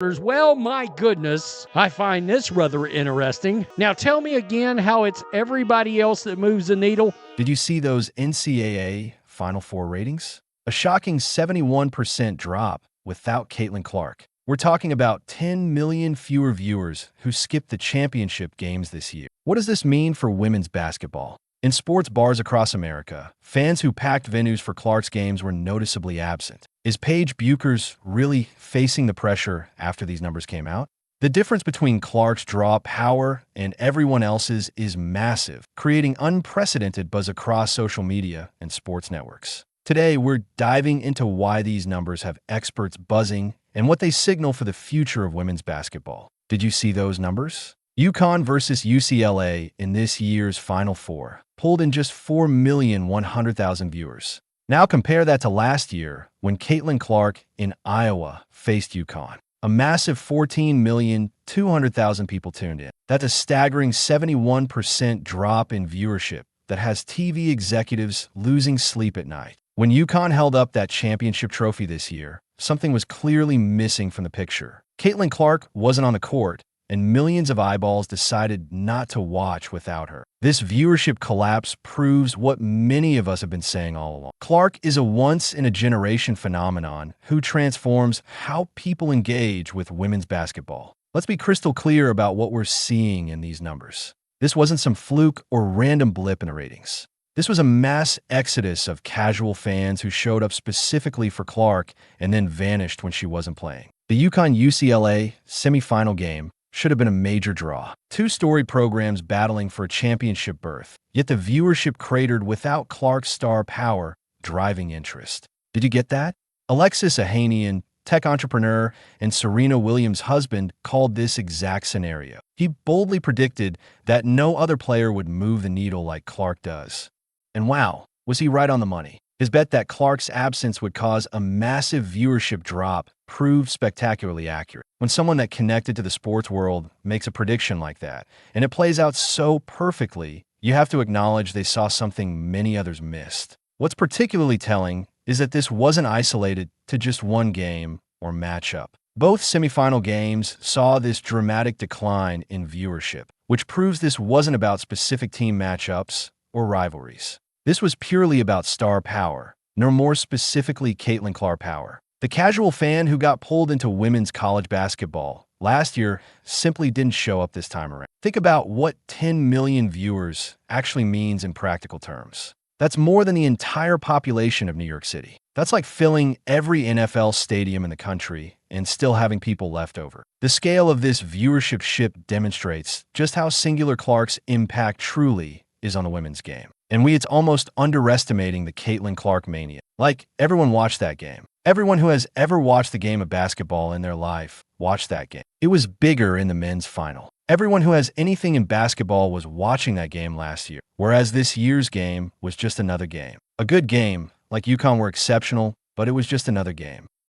Well, my goodness, I find this rather interesting. Now tell me again how it's everybody else that moves the needle. Did you see those NCAA Final Four ratings? A shocking 71% drop without Caitlin Clark. We're talking about 10 million fewer viewers who skipped the championship games this year. What does this mean for women's basketball? In sports bars across America, fans who packed venues for Clark's games were noticeably absent. Is Paige Bueckers really facing the pressure after these numbers came out? The difference between Clark's draw power and everyone else's is massive, creating unprecedented buzz across social media and sports networks. Today, we're diving into why these numbers have experts buzzing and what they signal for the future of women's basketball. Did you see those numbers? UConn versus UCLA in this year's Final Four pulled in just 4,100,000 viewers. Now compare that to last year when Caitlin Clark in Iowa faced UConn. A massive 14,200,000 people tuned in. That's a staggering 71% drop in viewership that has TV executives losing sleep at night. When UConn held up that championship trophy this year, something was clearly missing from the picture. Caitlin Clark wasn't on the court, and millions of eyeballs decided not to watch without her. This viewership collapse proves what many of us have been saying all along. Clark is a once-in-a-generation phenomenon who transforms how people engage with women's basketball. Let's be crystal clear about what we're seeing in these numbers. This wasn't some fluke or random blip in the ratings. This was a mass exodus of casual fans who showed up specifically for Clark and then vanished when she wasn't playing. The UConn-UCLA semifinal game should have been a major draw. Two storied programs battling for a championship berth, yet the viewership cratered without Clark's star power driving interest. Did you get that? Alexis Ohanian, tech entrepreneur and Serena Williams' husband, called this exact scenario. He boldly predicted that no other player would move the needle like Clark does. And wow, was he right on the money? His bet that Clark's absence would cause a massive viewership drop proved spectacularly accurate. When someone that connected to the sports world makes a prediction like that, and it plays out so perfectly, you have to acknowledge they saw something many others missed. What's particularly telling is that this wasn't isolated to just one game or matchup. Both semifinal games saw this dramatic decline in viewership, which proves this wasn't about specific team matchups or rivalries. This was purely about star power, nor more specifically Caitlin Clark power. The casual fan who got pulled into women's college basketball last year simply didn't show up this time around. Think about what 10 million viewers actually means in practical terms. That's more than the entire population of New York City. That's like filling every NFL stadium in the country and still having people left over. The scale of this viewership shift demonstrates just how singular Clark's impact truly is on the women's game. And it's almost underestimating the Caitlin Clark mania. Like, everyone watched that game. Everyone who has ever watched the game of basketball in their life watched that game. It was bigger in the men's final. Everyone who has anything in basketball was watching that game last year, whereas this year's game was just another game. A good game, like UConn were exceptional, but it was just another game.